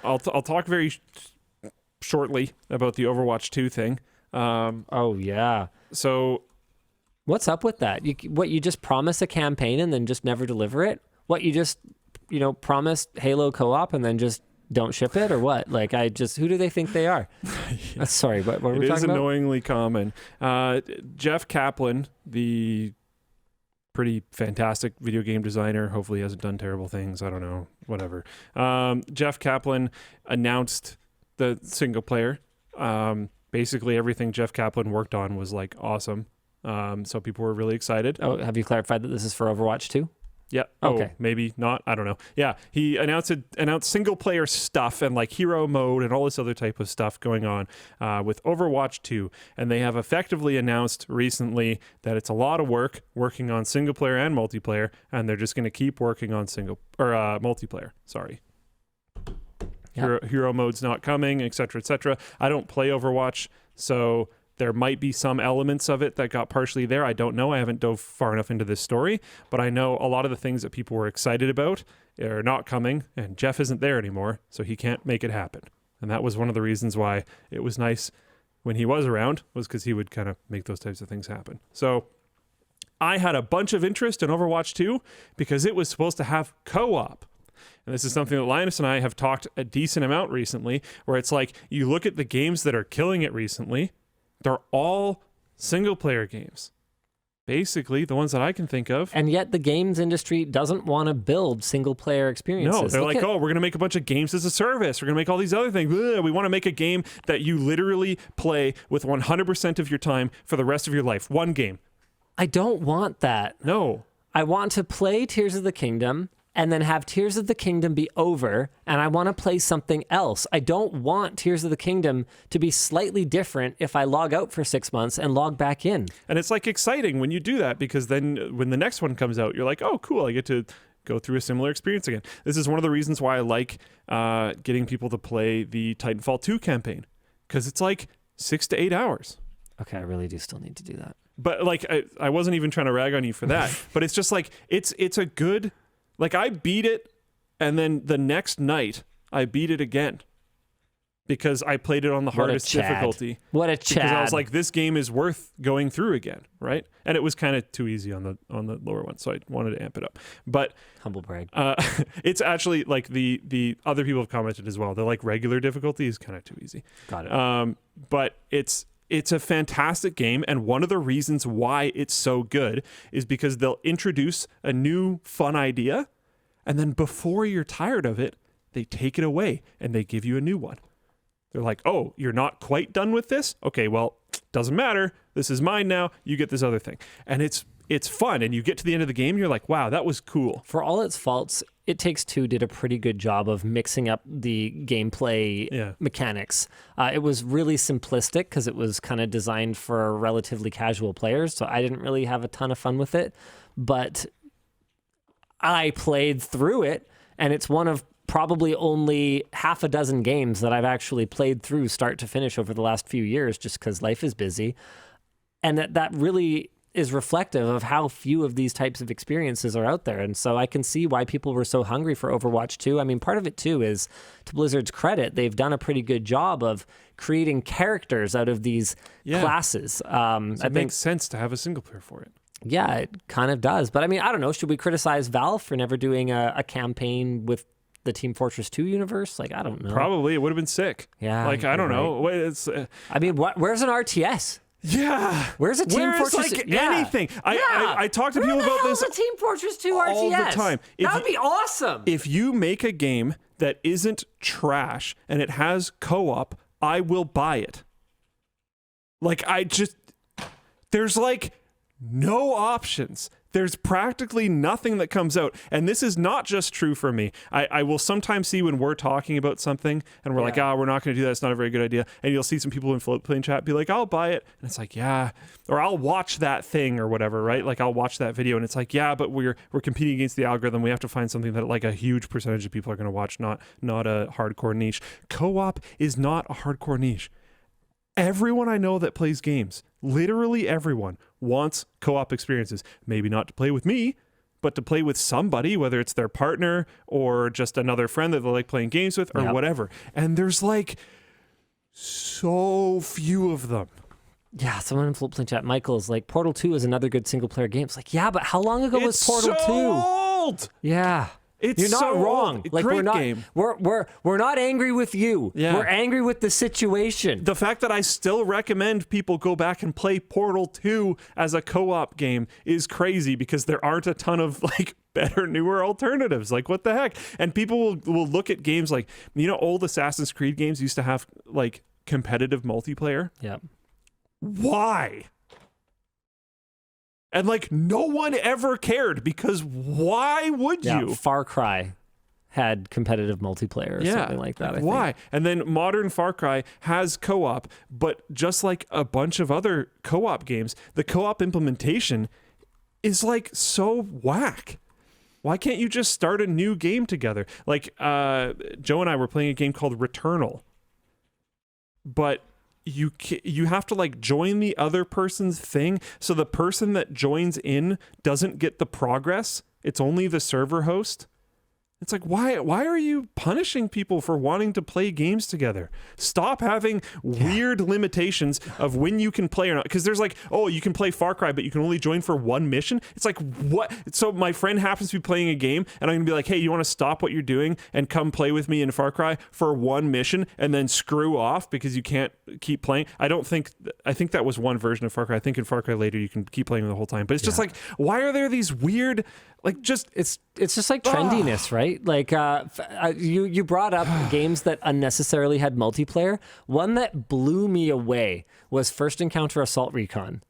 I'll talk very shortly about the Overwatch 2 thing. Oh yeah. So what's up with that? You just promise a campaign and then just never deliver it? What, you just promise Halo co-op and then just don't ship it, or what? Like, who do they think they are? Yeah. Sorry, what were we talking about? It is annoyingly common. Jeff Kaplan, the pretty fantastic video game designer, hopefully he hasn't done terrible things, I don't know, whatever. Jeff Kaplan announced the single player. Basically everything Jeff Kaplan worked on was like awesome. So people were really excited. Oh, have you clarified that this is for Overwatch 2? Yeah. Okay. Oh, maybe not. I don't know. Yeah. He announced single player stuff and like hero mode and all this other type of stuff going on with Overwatch 2. And they have effectively announced recently that it's a lot of work working on single player and multiplayer, and they're just going to keep working on multiplayer. Sorry. Yep. Hero mode's not coming, etc., etc. I don't play Overwatch, so there might be some elements of it that got partially there. I don't know. I haven't dove far enough into this story, but I know a lot of the things that people were excited about are not coming, and Jeff isn't there anymore, so he can't make it happen. And that was one of the reasons why it was nice when he was around, was because he would kind of make those types of things happen. So I had a bunch of interest in Overwatch 2 because it was supposed to have co-op. And this is something that Linus and I have talked a decent amount recently, where it's like, you look at the games that are killing it recently, they're all single-player games. Basically, the ones that I can think of. And yet the games industry doesn't want to build single-player experiences. No, they're we're going to make a bunch of games as a service. We're going to make all these other things. Ugh, we want to make a game that you literally play with 100% of your time for the rest of your life. One game. I don't want that. No. I want to play Tears of the Kingdom and then have Tears of the Kingdom be over, and I want to play something else. I don't want Tears of the Kingdom to be slightly different if I log out for 6 months and log back in. And it's like exciting when you do that, because then when the next one comes out, you're like, oh, cool, I get to go through a similar experience again. This is one of the reasons why I like getting people to play the Titanfall 2 campaign, because it's like 6 to 8 hours. Okay, I really do still need to do that. But like, I wasn't even trying to rag on you for that, but it's just like, it's a good... Like, I beat it, and then the next night, I beat it again. Because I played it on the hardest difficulty. What a Chad. Because I was like, this game is worth going through again, right? And it was kind of too easy on the lower one, so I wanted to amp it up. But humble brag. it's actually, like, the other people have commented as well. They're like, regular difficulty is kind of too easy. Got it. But it's a fantastic game, and one of the reasons why it's so good is because they'll introduce a new fun idea, and then before you're tired of it, they take it away and they give you a new one. They're like, oh, you're not quite done with this? Okay, well, doesn't matter. This is mine now. You get this other thing. And it's fun, and you get to the end of the game, and you're like, wow, that was cool. For all its faults, It Takes Two did a pretty good job of mixing up the gameplay mechanics. It was really simplistic because it was kind of designed for relatively casual players, so I didn't really have a ton of fun with it. But I played through it, and it's one of probably only half a dozen games that I've actually played through start to finish over the last few years, just because life is busy. And that really is reflective of how few of these types of experiences are out there. And so I can see why people were so hungry for Overwatch 2. I mean, part of it too is, to Blizzard's credit, they've done a pretty good job of creating characters out of these classes. So it makes sense to have a single player for it. Yeah, it kind of does. But I mean, I don't know, should we criticize Valve for never doing a campaign with the Team Fortress 2 universe? Like, I don't know. Probably. It would have been sick. Yeah. Like, I don't know. It's, I mean, where's an RTS? Yeah. Where's a Team Fortress? Like anything. I talk to people about this a Team Fortress 2 RTS? all the time. That would be awesome. If you make a game that isn't trash and it has co-op, I will buy it. Like, there's like no options. There's practically nothing that comes out. And this is not just true for me. I will sometimes see when we're talking about something and we're like, we're not going to do that. It's not a very good idea. And you'll see some people in Floatplane chat be like, I'll buy it. And it's like, yeah. Or I'll watch that thing or whatever, right? Like, I'll watch that video and it's like, yeah, but we're competing against the algorithm. We have to find something that like a huge percentage of people are going to watch, not a hardcore niche. Co-op is not a hardcore niche. Everyone I know that plays games, literally everyone, wants co-op experiences. Maybe not to play with me, but to play with somebody, whether it's their partner or just another friend that they like playing games with or whatever. And there's like so few of them. Yeah, someone in Floatplane chat, Michael, is like, Portal 2 is another good single-player game. It's like, yeah, but how long ago was Portal 2? Old. Yeah. You're not wrong. Like, we're not game. we're not angry with you. Yeah. We're angry with the situation. The fact that I still recommend people go back and play Portal 2 as a co-op game is crazy because there aren't a ton of like better, newer alternatives. Like, what the heck? And people will look at games like, old Assassin's Creed games used to have like competitive multiplayer. Yeah. Why? And like no one ever cared because why would you? Far Cry had competitive multiplayer or something like that. Why? And then modern Far Cry has co-op, but just like a bunch of other co-op games, the co-op implementation is like so whack. Why can't you just start a new game together? Like Joe and I were playing a game called Returnal, but you have to like join the other person's thing, so the person that joins in doesn't get the progress. It's only the server host. It's like, why are you punishing people for wanting to play games together? Stop having weird limitations of when you can play or not. Because there's like, oh, you can play Far Cry, but you can only join for one mission. It's like, what? So my friend happens to be playing a game, and I'm going to be like, hey, you want to stop what you're doing and come play with me in Far Cry for one mission and then screw off because you can't keep playing? I think that was one version of Far Cry. I think in Far Cry later you can keep playing the whole time. But it's just like, why are there these weird, like, just... It's just like trendiness, right? Like you brought up games that unnecessarily had multiplayer. One that blew me away was First Encounter Assault Recon.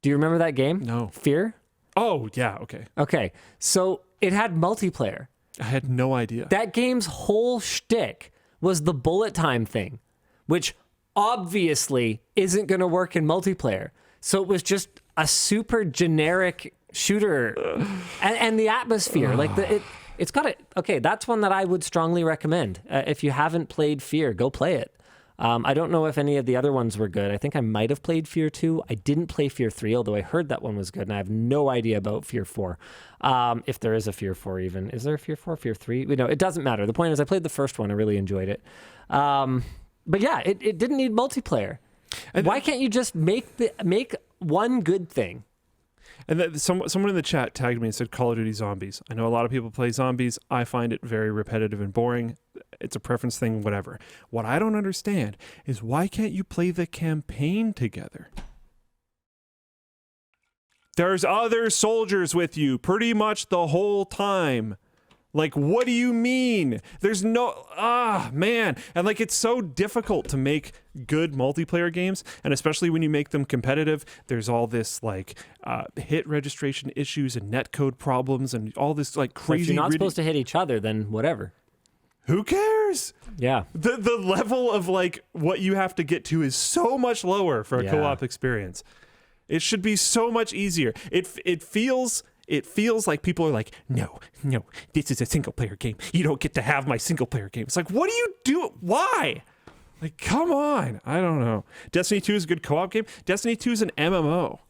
Do you remember that game? No. Fear? Oh, yeah, okay. Okay, so it had multiplayer. I had no idea. That game's whole shtick was the bullet time thing, which obviously isn't going to work in multiplayer. So it was just a super generic shooter, and the atmosphere, like it's got it. Okay, that's one that I would strongly recommend. If you haven't played Fear, go play it. I don't know if any of the other ones were good. I think I might have played Fear 2. I didn't play Fear 3, although I heard that one was good, and I have no idea about Fear 4. If there is a Fear 4 even. Is there a Fear 4, Fear 3? No, it doesn't matter. The point is I played the first one. I really enjoyed it. But yeah, it didn't need multiplayer. Why can't you just make one good thing? And someone in the chat tagged me and said Call of Duty Zombies. I know a lot of people play zombies. I find it very repetitive and boring. It's a preference thing, whatever. What I don't understand is why can't you play the campaign together? There's other soldiers with you pretty much the whole time. Like, what do you mean? There's no... man. And, like, it's so difficult to make good multiplayer games, and especially when you make them competitive, there's all this, like, hit registration issues and netcode problems and all this, like, crazy... If you're not supposed to hit each other, then whatever. Who cares? Yeah. The level of, like, what you have to get to is so much lower for a co-op experience. It should be so much easier. It feels like people are like, no, this is a single-player game. You don't get to have my single-player game. It's like, what do you do? Why? Like, come on. I don't know. Destiny 2 is a good co-op game. Destiny 2 is an MMO.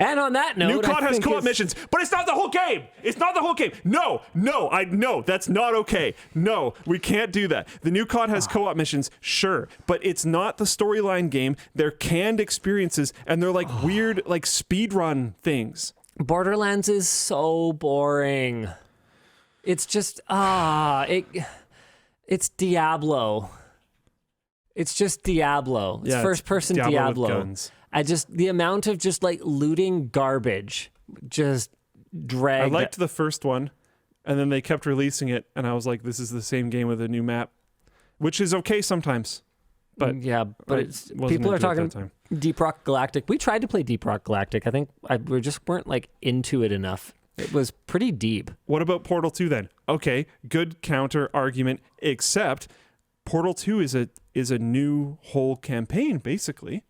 And on that note, New COD has co-op missions, but it's not the whole game. It's not the whole game. No, that's not okay. No, we can't do that. The new COD has co-op missions, sure, but it's not the storyline game. They're canned experiences, and they're like weird, like speedrun things. Borderlands is so boring. It's just it's Diablo. It's just Diablo. It's first-person Diablo. With guns. The amount of just like looting garbage just dragged. I liked the first one, and then they kept releasing it, and I was like, this is the same game with a new map, which is okay sometimes. But yeah, but people are talking Deep Rock Galactic. We tried to play Deep Rock Galactic. I think we just weren't like into it enough. It was pretty deep. What about Portal 2 then? Okay, good counter argument, except Portal 2 is a new whole campaign, basically.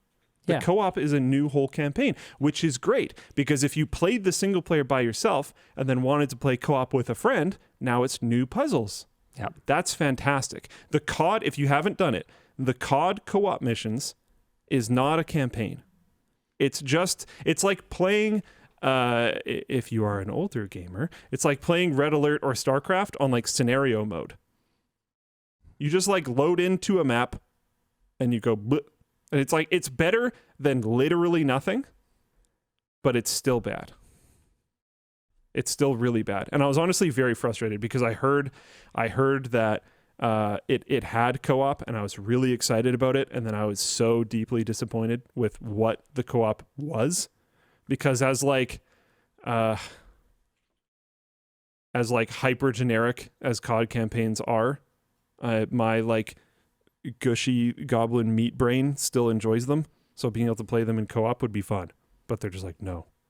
The co-op is a new whole campaign, which is great, because if you played the single player by yourself and then wanted to play co-op with a friend, now it's new puzzles. Yep. That's fantastic. The COD, if you haven't done it, the COD co-op missions is not a campaign. It's like playing, if you are an older gamer, it's like playing Red Alert or StarCraft on like scenario mode. You just like load into a map and you go, bleh, and it's like, it's better than literally nothing, but it's still bad. It's still really bad. And I was honestly very frustrated because I heard that it had co-op, and I was really excited about it, and then I was so deeply disappointed with what the co-op was, because as hyper generic as COD campaigns are, my like gushy goblin meat brain still enjoys them. So being able to play them in co-op would be fun, but they're just like, no.